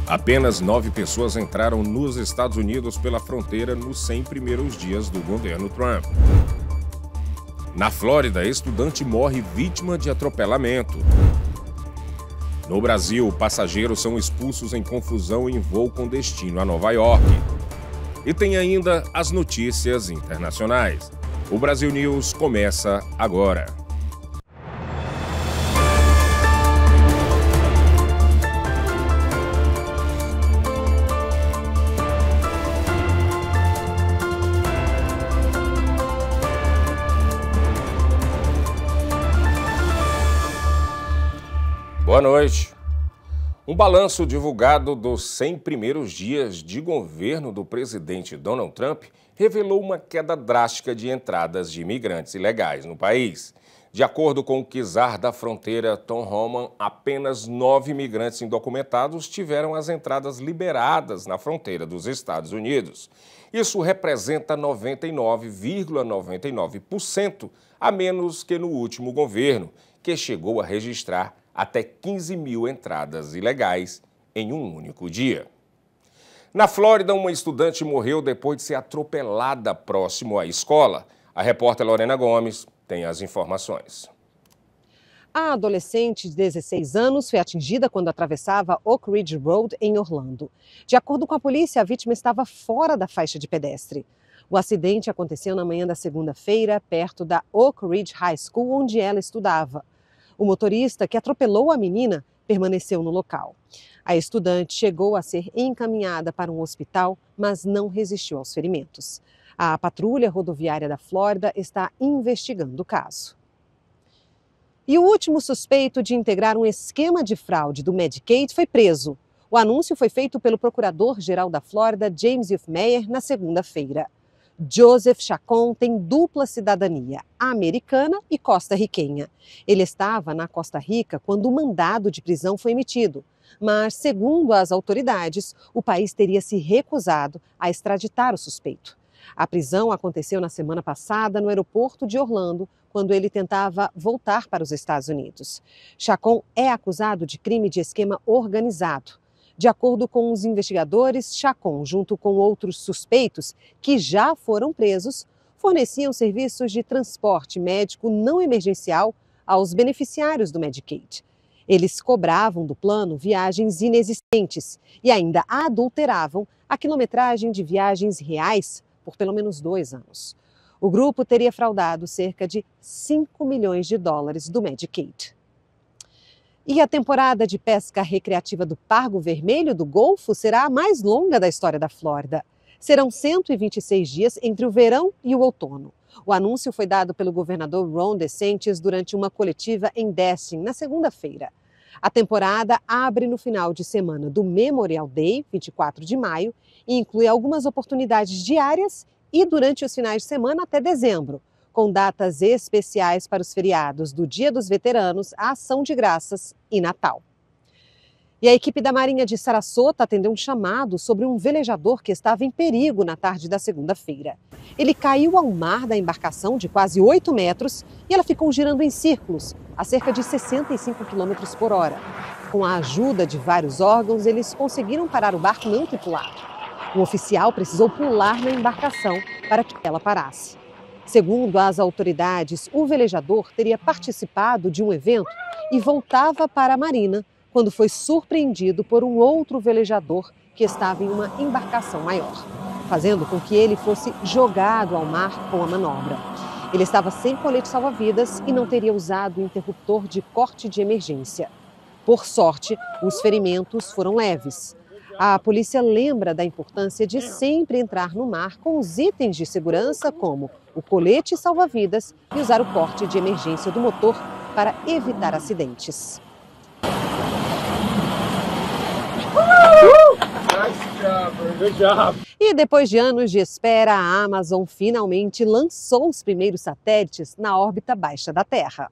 Apenas 9 pessoas entraram nos Estados Unidos pela fronteira nos 100 primeiros dias do governo Trump. Na Flórida, estudante morre vítima de atropelamento. No Brasil, passageiros são expulsos em confusão em voo com destino a Nova York. E tem ainda as notícias internacionais. O Brasil News começa agora. Boa noite. Um balanço divulgado dos 100 primeiros dias de governo do presidente Donald Trump revelou uma queda drástica de entradas de imigrantes ilegais no país. De acordo com o czar da fronteira, Tom Homan, apenas 9 imigrantes indocumentados tiveram as entradas liberadas na fronteira dos Estados Unidos. Isso representa 99,99% a menos que no último governo, que chegou a registrar até 15 mil entradas ilegais em um único dia. Na Flórida, uma estudante morreu depois de ser atropelada próximo à escola. A repórter Lorena Gomes tem as informações. A adolescente de 16 anos foi atingida quando atravessava Oak Ridge Road em Orlando. De acordo com a polícia, a vítima estava fora da faixa de pedestre. O acidente aconteceu na manhã da segunda-feira, perto da Oak Ridge High School, onde ela estudava. O motorista que atropelou a menina permaneceu no local. A estudante chegou a ser encaminhada para um hospital, mas não resistiu aos ferimentos. A patrulha rodoviária da Flórida está investigando o caso. E o último suspeito de integrar um esquema de fraude do Medicaid foi preso. O anúncio foi feito pelo procurador-geral da Flórida, James Youth Meyer, na segunda-feira. Joseph Chacon tem dupla cidadania, americana e costarriquenha. Ele estava na Costa Rica quando o mandado de prisão foi emitido, mas, segundo as autoridades, o país teria se recusado a extraditar o suspeito. A prisão aconteceu na semana passada no aeroporto de Orlando, quando ele tentava voltar para os Estados Unidos. Chacon é acusado de crime de esquema organizado. De acordo com os investigadores, Chacon, junto com outros suspeitos que já foram presos, forneciam serviços de transporte médico não emergencial aos beneficiários do Medicaid. Eles cobravam do plano viagens inexistentes e ainda adulteravam a quilometragem de viagens reais por pelo menos 2 anos. O grupo teria fraudado cerca de 5 milhões de dólares do Medicaid. E a temporada de pesca recreativa do Pargo Vermelho do Golfo será a mais longa da história da Flórida. Serão 126 dias entre o verão e o outono. O anúncio foi dado pelo governador Ron DeSantis durante uma coletiva em Destin, na segunda-feira. A temporada abre no final de semana do Memorial Day, 24 de maio, e inclui algumas oportunidades diárias e durante os finais de semana até dezembro, com datas especiais para os feriados do Dia dos Veteranos, a Ação de Graças e Natal. E a equipe da Marinha de Sarasota atendeu um chamado sobre um velejador que estava em perigo na tarde da segunda-feira. Ele caiu ao mar da embarcação de quase 8 metros e ela ficou girando em círculos, a cerca de 65 km por hora. Com a ajuda de vários órgãos, eles conseguiram parar o barco não tripulado. Um oficial precisou pular na embarcação para que ela parasse. Segundo as autoridades, o velejador teria participado de um evento e voltava para a marina quando foi surpreendido por um outro velejador que estava em uma embarcação maior, fazendo com que ele fosse jogado ao mar com a manobra. Ele estava sem colete salva-vidas e não teria usado o interruptor de corte de emergência. Por sorte, os ferimentos foram leves. A polícia lembra da importância de sempre entrar no mar com os itens de segurança, como o colete salva-vidas e usar o corte de emergência do motor para evitar acidentes. E depois de anos de espera, a Amazon finalmente lançou os primeiros satélites na órbita baixa da Terra.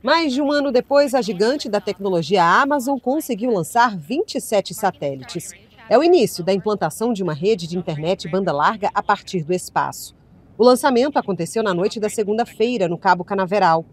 Mais de um ano depois, a gigante da tecnologia Amazon conseguiu lançar 27 satélites. É o início da implantação de uma rede de internet banda larga a partir do espaço. O lançamento aconteceu na noite da segunda-feira, no Cabo Canaveral.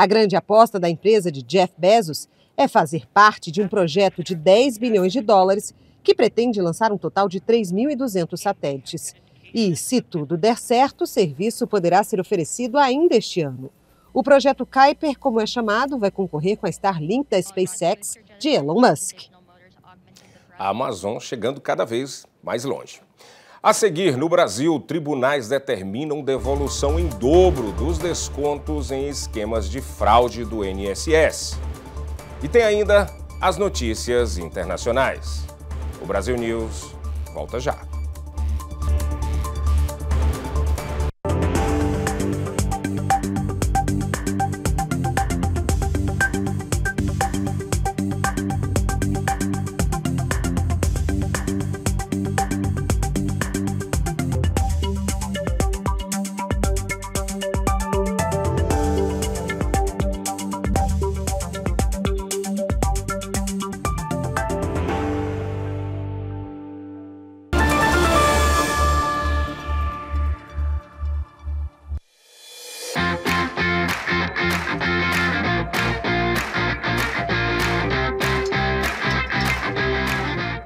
A grande aposta da empresa de Jeff Bezos é fazer parte de um projeto de 10 bilhões de dólares que pretende lançar um total de 3.200 satélites. E, se tudo der certo, o serviço poderá ser oferecido ainda este ano. O projeto Kuiper, como é chamado, vai concorrer com a Starlink da SpaceX de Elon Musk. A Amazon chegando cada vez mais longe. A seguir, no Brasil, tribunais determinam devolução em dobro dos descontos em esquemas de fraude do INSS. E tem ainda as notícias internacionais. O Brasil News volta já.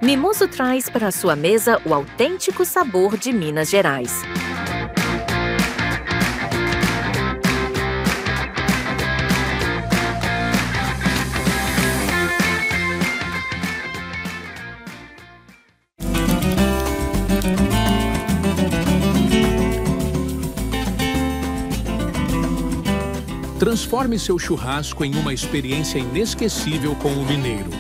Mimoso traz para a sua mesa o autêntico sabor de Minas Gerais. Transforme seu churrasco em uma experiência inesquecível com o mineiro.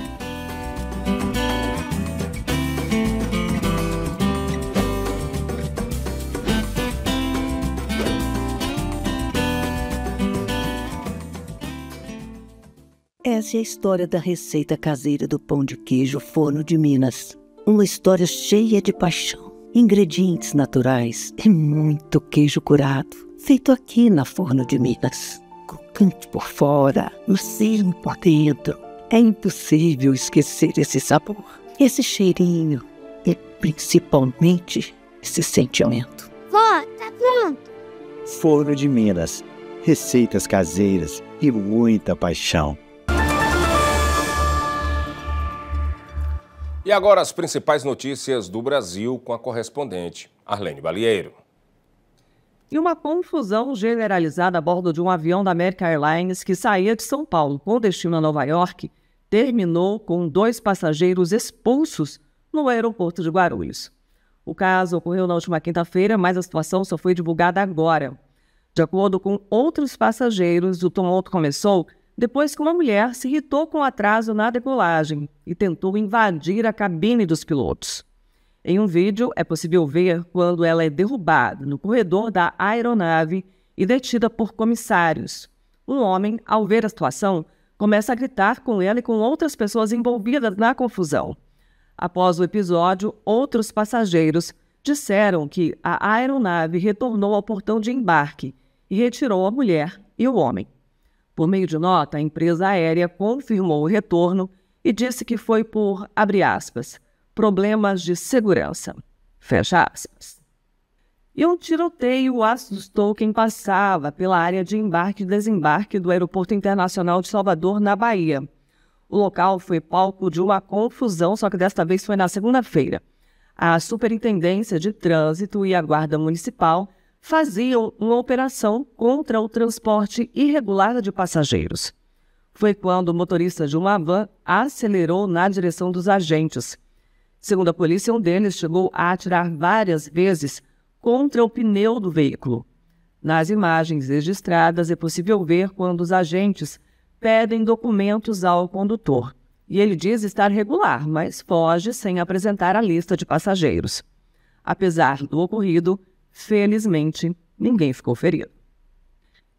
Essa é a história da receita caseira do pão de queijo Forno de Minas. Uma história cheia de paixão, ingredientes naturais e muito queijo curado, feito aqui na Forno de Minas. Crocante por fora, macio por dentro. É impossível esquecer esse sabor, esse cheirinho e principalmente esse sentimento. Vó, tá pronto! Forno de Minas, receitas caseiras e muita paixão. E agora as principais notícias do Brasil com a correspondente Arlene Balieiro. E uma confusão generalizada a bordo de um avião da American Airlines que saía de São Paulo com destino a Nova York terminou com 2 passageiros expulsos no aeroporto de Guarulhos. O caso ocorreu na última quinta-feira, mas a situação só foi divulgada agora. De acordo com outros passageiros, o tumulto começou depois que uma mulher se irritou com o atraso na decolagem e tentou invadir a cabine dos pilotos. Em um vídeo, é possível ver quando ela é derrubada no corredor da aeronave e detida por comissários. Um homem, ao ver a situação, começa a gritar com ela e com outras pessoas envolvidas na confusão. Após o episódio, outros passageiros disseram que a aeronave retornou ao portão de embarque e retirou a mulher e o homem. Por meio de nota, a empresa aérea confirmou o retorno e disse que foi por, abre aspas, problemas de segurança, fecha aspas. E um tiroteio assustou quem passava pela área de embarque e desembarque do Aeroporto Internacional de Salvador, na Bahia. O local foi palco de uma confusão, só que desta vez foi na segunda-feira. A Superintendência de Trânsito e a Guarda Municipal faziam uma operação contra o transporte irregular de passageiros. Foi quando o motorista de uma van acelerou na direção dos agentes. Segundo a polícia, um deles chegou a atirar várias vezes contra o pneu do veículo. Nas imagens registradas, é possível ver quando os agentes pedem documentos ao condutor. E ele diz estar regular, mas foge sem apresentar a lista de passageiros. Apesar do ocorrido, felizmente, ninguém ficou ferido.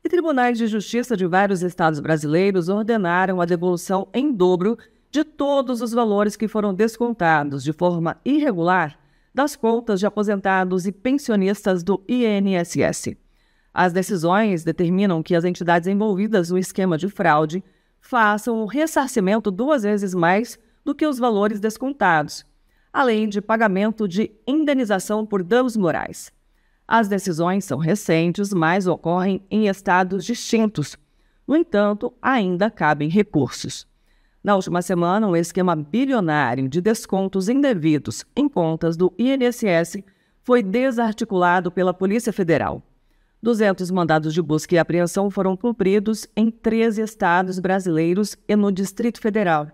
E tribunais de justiça de vários estados brasileiros ordenaram a devolução em dobro de todos os valores que foram descontados de forma irregular das contas de aposentados e pensionistas do INSS. As decisões determinam que as entidades envolvidas no esquema de fraude façam o ressarcimento 2 vezes mais do que os valores descontados, além de pagamento de indenização por danos morais. As decisões são recentes, mas ocorrem em estados distintos. No entanto, ainda cabem recursos. Na última semana, um esquema bilionário de descontos indevidos em contas do INSS foi desarticulado pela Polícia Federal. 200 mandados de busca e apreensão foram cumpridos em 13 estados brasileiros e no Distrito Federal.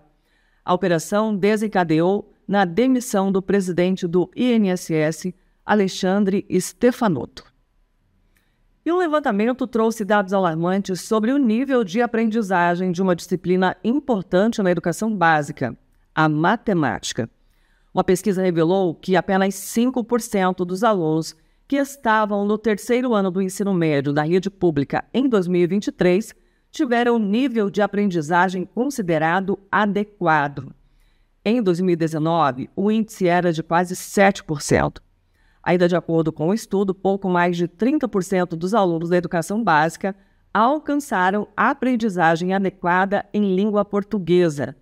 A operação desencadeou na demissão do presidente do INSS, Alexandre Stefanotto. E um levantamento trouxe dados alarmantes sobre o nível de aprendizagem de uma disciplina importante na educação básica, a matemática. Uma pesquisa revelou que apenas 5% dos alunos que estavam no terceiro ano do ensino médio da rede pública em 2023 tiveram nível de aprendizagem considerado adequado. Em 2019, o índice era de quase 7%. Ainda de acordo com o estudo, pouco mais de 30% dos alunos da educação básica alcançaram a aprendizagem adequada em língua portuguesa.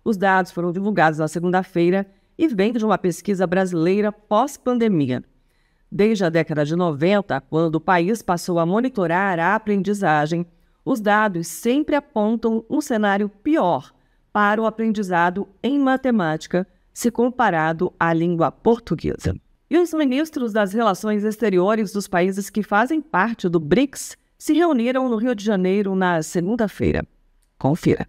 Os dados foram divulgados na segunda-feira e vêm de uma pesquisa brasileira pós-pandemia. Desde a década de 90, quando o país passou a monitorar a aprendizagem, os dados sempre apontam um cenário pior para o aprendizado em matemática se comparado à língua portuguesa. E os ministros das Relações Exteriores dos países que fazem parte do BRICS se reuniram no Rio de Janeiro na segunda-feira. Confira.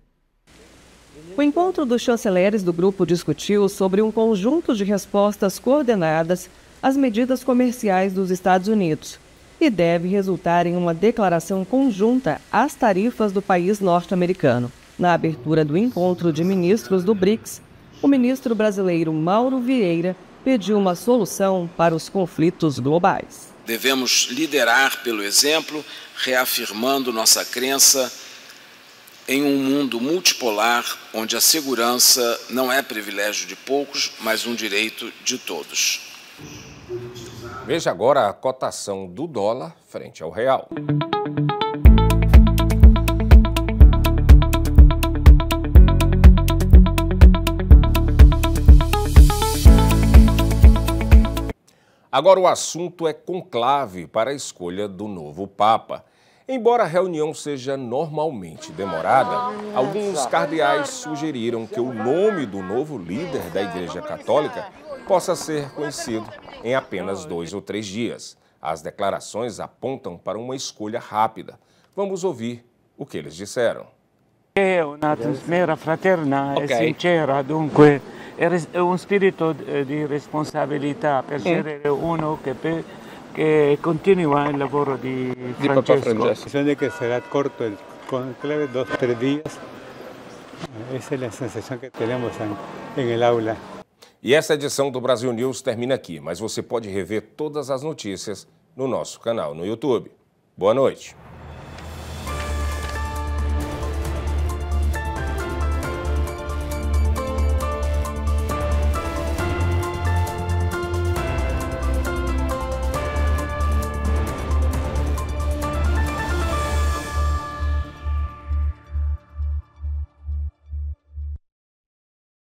O encontro dos chanceleres do grupo discutiu sobre um conjunto de respostas coordenadas às medidas comerciais dos Estados Unidos e deve resultar em uma declaração conjunta às tarifas do país norte-americano. Na abertura do encontro de ministros do BRICS, o ministro brasileiro Mauro Vieira pediu uma solução para os conflitos globais. Devemos liderar pelo exemplo, reafirmando nossa crença em um mundo multipolar onde a segurança não é privilégio de poucos, mas um direito de todos. Veja agora a cotação do dólar frente ao real. Agora o assunto é conclave para a escolha do novo Papa. Embora a reunião seja normalmente demorada, alguns cardeais sugeriram que o nome do novo líder da Igreja Católica possa ser conhecido em apenas 2 ou 3 dias. As declarações apontam para uma escolha rápida. Vamos ouvir o que eles disseram. É uma atmosfera fraterna e sincera, dunque è un spirito di responsabilità per scegliere uno che continua il lavoro di Francesco. De que será corto el conclave, 2 o 3 días. Esa es la sensación que tenemos en el aula. E essa edição do Brasil News termina aqui, mas você pode rever todas as notícias no nosso canal no YouTube. Boa noite.